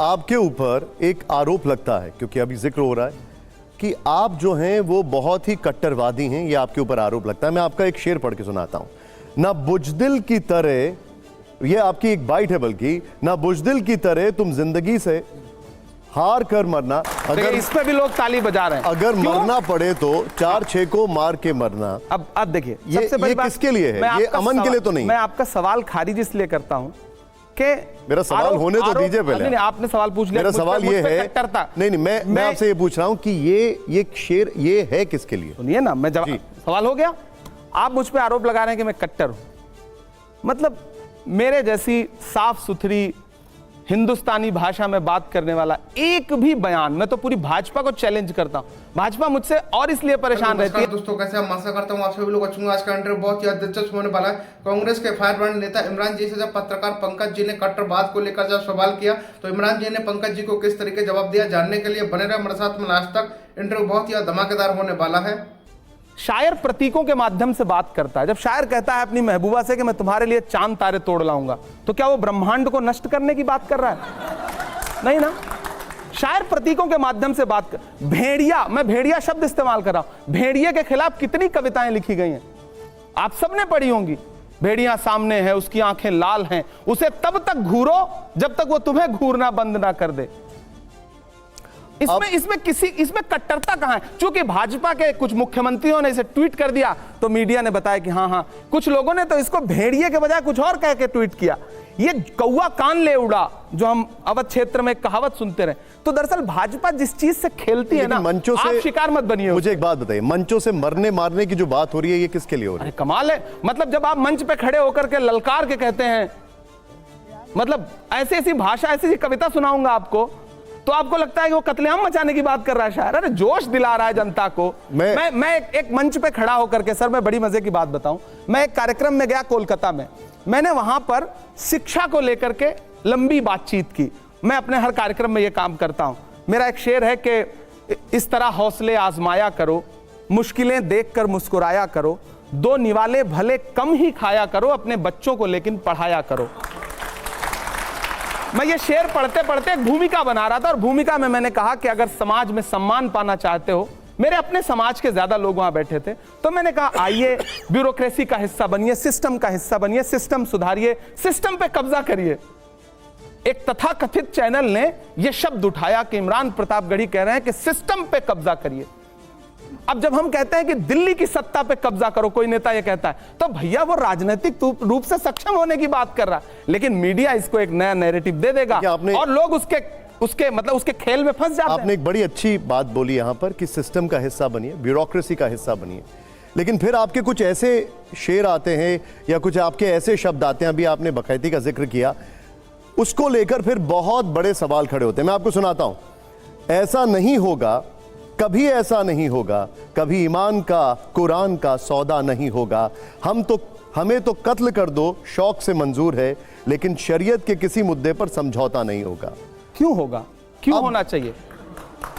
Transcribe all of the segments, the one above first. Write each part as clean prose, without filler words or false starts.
आपके ऊपर एक आरोप लगता है, क्योंकि अभी जिक्र हो रहा है कि आप जो हैं वो बहुत ही कट्टरवादी हैं, ये आपके ऊपर आरोप लगता है। मैं आपका एक शेर पढ़ के सुनाता हूं। ना बुजदिल की तरह, ये आपकी एक बाइट है, बल्कि ना बुजदिल की तरह तुम जिंदगी से हार कर मरना। अगर इस पे भी लोग ताली बजा रहे हैं, अगर मरना पड़े तो 4-6 को मार के मरना। अब देखिए, ये किसके लिए है? ये अमन के लिए तो नहीं। मैं आपका सवाल खारिज इसलिए करता हूं कि मेरा सवाल होने तो दीजिए पहले। नहीं, आपने सवाल पूछ लिया। मेरा सवाल ये है, नहीं, मैं आपसे ये पूछ रहा हूं कि ये शेर ये है किसके लिए? सुनिए ना, मैं जब सवाल हो गया, आप मुझ पे आरोप लगा रहे हैं कि मैं कट्टर हूं। मतलब मेरे जैसी साफ सुथरी हिंदुस्तानी भाषा में बात करने वाला एक भी बयान, मैं तो पूरी भाजपा को चैलेंज करता हूं। भाजपा मुझसे और इसलिए परेशान रहती है। दोस्तों, कैसे आप? आशा करता हूं आप सभी लोग अच्छे होंगे। आज का इंटरव्यू बहुत ही दिलचस्प होने वाला है। कांग्रेस के फायरब्रांड नेता इमरान जी से जब पत्रकार पंकज जी ने कट्टरवाद को लेकर जब सवाल किया, तो इमरान जी ने पंकज जी को किस तरीके जवाब दिया, जानने के लिए बने रहे हमारे साथ में लास्ट तक। इंटरव्यू बहुत ही धमाकेदार होने वाला है। शायर प्रतीकों के माध्यम से बात करता है। जब शायर कहता है अपनी महबूबा से कि मैं तुम्हारे लिए चांद तारे तोड़ लाऊंगा, तो क्या वो ब्रह्मांड को नष्ट करने की बात कर रहा है? नहीं ना। शायर प्रतीकों के माध्यम से बात कर। भेड़िया, मैं भेड़िया शब्द इस्तेमाल कर रहा हूं। भेड़िए के खिलाफ कितनी कविताएं लिखी गई हैं, आप सबने पढ़ी होंगी। भेड़िया सामने है, उसकी आंखें लाल हैं, उसे तब तक घूरो जब तक वो तुम्हें घूरना बंद ना कर दे। इसमें कट्टरता कहां है? चूंकि भाजपा के कुछ मुख्यमंत्रियों ने इसे ट्वीट कर दिया, तो मीडिया ने बताया कि हाँ, कुछ लोगों ने तो इसको भेड़िए के बजाय कुछ और कह के ट्वीट किया। ये कौवा कान ले उड़ा, जो हम अवध क्षेत्र में कहावत सुनते रहे। तो दरअसल भाजपा जिस चीज से खेलती है ना, मंचों से आप शिकार मत बनिए। मुझे एक बात बताइए, मंचों से मरने मारने की जो बात हो रही है, ये किसके लिए हो रही है? कमाल है। मतलब जब आप मंच पे खड़े होकर के ललकार के कहते हैं, मतलब ऐसी ऐसी भाषा, ऐसी ऐसी कविता सुनाऊंगा आपको, तो आपको लगता है कि वो कत्लेआम मचाने की बात कर रहा है शायर। अरे जोश दिला रहा है जनता को। मैं एक मंच पे खड़ा होकर के, सर मैं बड़ी मजे की बात बताऊं, मैं एक कार्यक्रम में गया कोलकाता में। मैंने वहां पर शिक्षा को लेकर के लंबी बातचीत की। मैं अपने हर कार्यक्रम में यह काम करता हूं। मेरा एक शेर है कि इस तरह हौसले आजमाया करो, मुश्किलें देखकर मुस्कुराया करो, दो निवाले भले कम ही खाया करो, अपने बच्चों को लेकिन पढ़ाया करो। मैं ये शेर पढ़ते पढ़ते एक भूमिका बना रहा था, और भूमिका में मैंने कहा कि अगर समाज में सम्मान पाना चाहते हो, मेरे अपने समाज के ज्यादा लोग वहां बैठे थे, तो मैंने कहा आइए ब्यूरोक्रेसी का हिस्सा बनिए, सिस्टम का हिस्सा बनिए, सिस्टम सुधारिए, सिस्टम पे कब्जा करिए। एक तथाकथित चैनल ने यह शब्द उठाया कि इमरान प्रतापगढ़ी कह रहे हैं कि सिस्टम पे कब्जा करिए। अब जब हम कहते हैं कि दिल्ली की सत्ता पे कब्जा करो, कोई नेता ये कहता है, तो भैया वो राजनीतिक रूप से सक्षम होने की बात कर रहा है, लेकिन मीडिया इसको एक नया नैरेटिव दे देगा और लोग उसके खेल में फंस जाते हैं। आपने एक बड़ी अच्छी बात बोली यहां पर कि सिस्टम का हिस्सा बनिए, ब्यूरोक्रेसी का हिस्सा बनिए, लेकिन फिर आपके कुछ ऐसे शेर आते हैं या कुछ आपके ऐसे शब्द आते हैं, अभी आपने बकैती का जिक्र किया, उसको लेकर फिर बहुत बड़े सवाल खड़े होते हैं। मैं आपको सुनाता हूं। ऐसा नहीं होगा, कभी ऐसा नहीं होगा, कभी ईमान का कुरान का सौदा नहीं होगा, हमें तो कत्ल कर दो शौक से मंजूर है, लेकिन शरीयत के किसी मुद्दे पर समझौता नहीं होगा। क्यों होगा? क्यों होना चाहिए?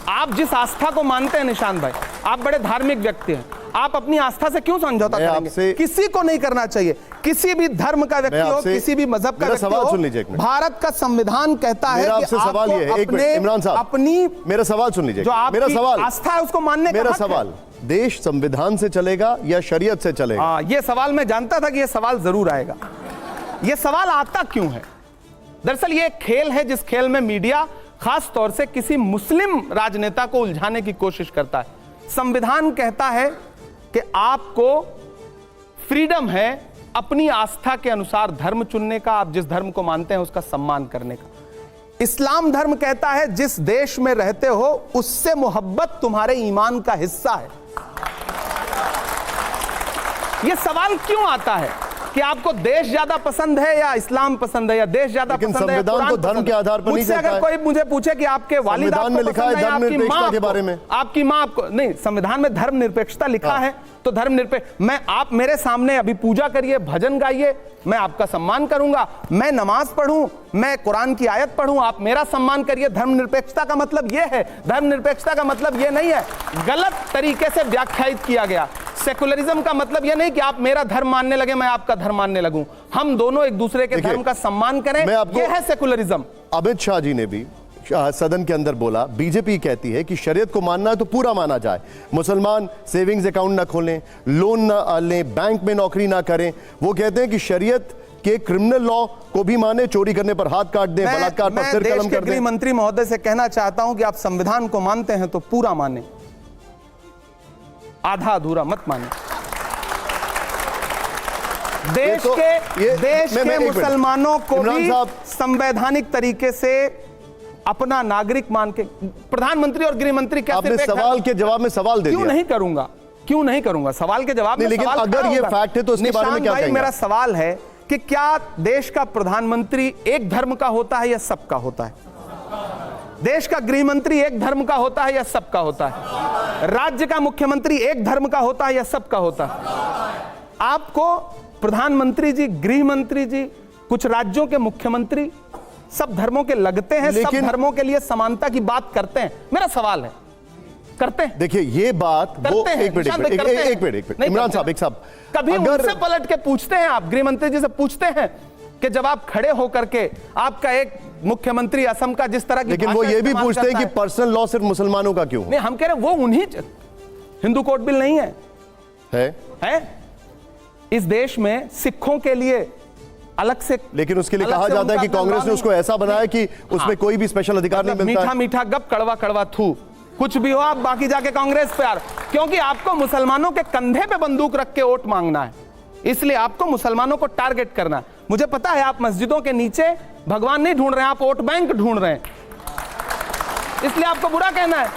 आप जिस आस्था को मानते हैं निशान भाई, आप बड़े धार्मिक व्यक्ति हैं, आप अपनी आस्था से क्यों समझौता करेंगे? किसी को नहीं करना चाहिए। किसी भी धर्म का व्यक्ति हो, किसी भी मजहब का व्यक्ति हो, सुन लीजिए। भारत का संविधान कहता है कि सवाल ये है, एक मिनट इमरान साहब, अपनी मेरा सवाल सुन लीजिए। मेरा सवाल आस्था है उसको मानने का। मेरा सवाल, देश संविधान से चलेगा या शरीयत से चलेगा? ये सवाल मैं जानता था कि ये सवाल जरूर आएगा। ये सवाल आता क्यों है? दरअसल ये एक खेल है जिस खेल में मीडिया खास तौर से किसी मुस्लिम राजनेता को उलझाने की कोशिश करता है। संविधान कहता है कि आपको फ्रीडम है अपनी आस्था के अनुसार धर्म चुनने का, आप जिस धर्म को मानते हैं उसका सम्मान करने का। इस्लाम धर्म कहता है जिस देश में रहते हो उससे मोहब्बत तुम्हारे ईमान का हिस्सा है। यह सवाल क्यों आता है कि आपको देश ज्यादा पसंद है या इस्लाम पसंद है, या देश ज्यादा पसंद है? संविधान तो धर्म के आधार पर नहीं कहता है। अगर कोई मुझे पूछे कि आपके वालिद आपको लिखा है धर्मनिरपेक्षता के बारे में, आपकी मां आपको नहीं, संविधान में धर्मनिरपेक्षता लिखा है, तो धर्मनिरपेक्ष आप मेरे सामने अभी पूजा करिए, भजन गाइए, मैं आपका सम्मान करूंगा। मैं नमाज पढ़ूं, मैं कुरान की आयत पढ़ूं, आप मेरा सम्मान करिए। धर्मनिरपेक्षता का मतलब यह है, धर्मनिरपेक्षता का मतलब यह नहीं है, गलत तरीके से व्याख्यायित किया गया। सेकुलरिज्म का मतलब यह नहीं कि आप मेरा धर्म मानने लगे, मैं आपका धर्म मानने लगूं। हम दोनों एक दूसरे के धर्म का सम्मान करें, यह है सेकुलरिज्म। अमित शाह जी ने भी सदन के अंदर बोला, बीजेपी कहती है कि शरीयत को मानना है तो पूरा माना जाए, मुसलमान सेविंग्स अकाउंट ना खोलें, लोन ना लें, बैंक में नौकरी ना करें। वो कहते हैं कि शरीयत के क्रिमिनल लॉ को भी माने, चोरी करने पर हाथ काट दें, बलात्कार पर सिर कलम कर दें। गृह मंत्री महोदय से कहना चाहता हूं कि आप संविधान को मानते हैं तो पूरा माने, आधा अधूरा मत माने। देश के मुसलमानों को भी संवैधानिक तरीके से अपना नागरिक मान के, प्रधानमंत्री और गृह मंत्री क्या आपने सवाल के जवाब में सवाल दे दिया। क्यों नहीं करूंगा सवाल के जवाब में। लेकिन अगर ये फैक्ट है तो उसके बारे में क्या कहेंगे? मेरा सवाल है कि क्या देश का प्रधानमंत्री एक धर्म का होता है या सबका होता है? देश का गृह मंत्री एक धर्म का होता है या सबका होता है? राज्य का मुख्यमंत्री एक धर्म का होता है या सबका होता है? आपको प्रधानमंत्री जी, गृह मंत्री जी, कुछ राज्यों के मुख्यमंत्री सब धर्मों के लगते हैं, सब धर्मों के लिए समानता की बात करते हैं। मेरा सवाल है, करते हैं? देखिए ये बात वो एक मिनट इमरान साहब, एक साहब, कभी उनसे पलट के पूछते हैं, आप गृह मंत्री जी से पूछते हैं कि जब आप खड़े होकर के आपका एक मुख्यमंत्री असम का जिस तरह की, लेकिन वो ये भी पूछते हैं कि पर्सनल लॉ सिर्फ मुसलमानों का क्यों? नहीं, हम कह रहे हैं वो उन्हीं, हिंदू कोड बिल नहीं है इस देश में सिखों के लिए अलग से, लेकिन उसके लिए कहा जाता है कि कांग्रेस ने उसको ऐसा बनाया कि उसमें कोई भी स्पेशल अधिकार नहीं मिलता। मीठा मीठा गप, कड़वा कड़वा थू, कुछ भी हो आप बाकी जाके कांग्रेस पे यार, क्योंकि आपको मुसलमानों के कंधे पे बंदूक रख के वोट मांगना है, इसलिए आपको मुसलमानों को टारगेट करना है। मुझे पता है आप मस्जिदों के नीचे भगवान नहीं ढूंढ रहे हैं, आप वोट बैंक ढूंढ रहे हैं, इसलिए आपको बुरा कहना है।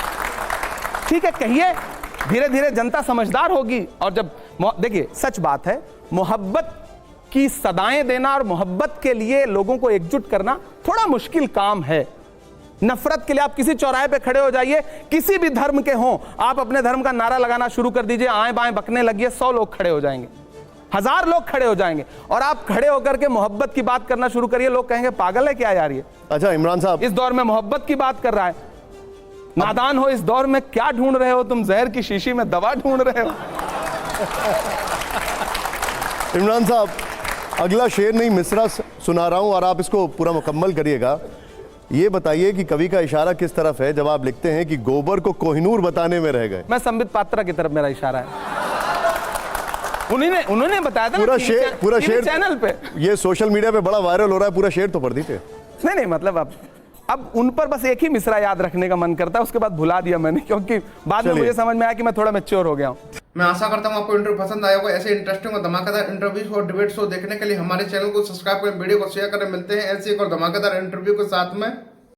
ठीक है, कहिए, धीरे धीरे जनता समझदार होगी। और जब देखिए सच बात है, मोहब्बत की सदाएं देना और मोहब्बत के लिए लोगों को एकजुट करना थोड़ा मुश्किल काम है। नफरत के लिए आप किसी चौराहे पे खड़े हो जाइए, किसी भी धर्म के हों, आप अपने धर्म का नारा लगाना शुरू कर दीजिए, आएं बाएं बकने लगिए, 100 लोग खड़े हो जाएंगे, 1000 लोग खड़े हो जाएंगे, और आप खड़े होकर के मोहब्बत की बात करना शुरू करिए, लोग कहेंगे पागल है क्या यार ये। अच्छा इमरान साहब, इस दौर में मोहब्बत की बात कर रहा है, नादान हो, इस दौर में क्या ढूंढ रहे हो तुम? जहर की शीशी में दवा ढूंढ रहे हो। इमरान साहब, अगला शेर नहीं मिसरा सुना रहा हूं और आप इसको पूरा मुकम्मल करिएगा। ये बताइए कि कवि का इशारा किस तरफ है जब आप लिखते हैं कि गोबर को कोहिनूर बताने में रह गए? मैं संबित पात्रा की तरफ मेरा इशारा है। उन्होंने बताया था पूरा शेर चैनल पे, ये सोशल मीडिया पे बड़ा वायरल हो रहा है, पूरा शेर तो पढ़ दीजिए। नहीं मतलब अब उन पर बस एक ही मिसरा याद रखने का मन करता है, उसके बाद भुला दिया मैंने, क्योंकि बाद में मुझे समझ में आया कि मैं थोड़ा मैच्योर हो गया हूँ। मैं आशा करता हूँ आपको इंटरव्यू पसंद आया होगा। ऐसे इंटरेस्टिंग और धमाकेदार इंटरव्यूज और डिबेट शो देखने के लिए हमारे चैनल को सब्सक्राइब करें, वीडियो को शेयर करें। मिलते हैं ऐसे एक और धमाकेदार इंटरव्यू के साथ में।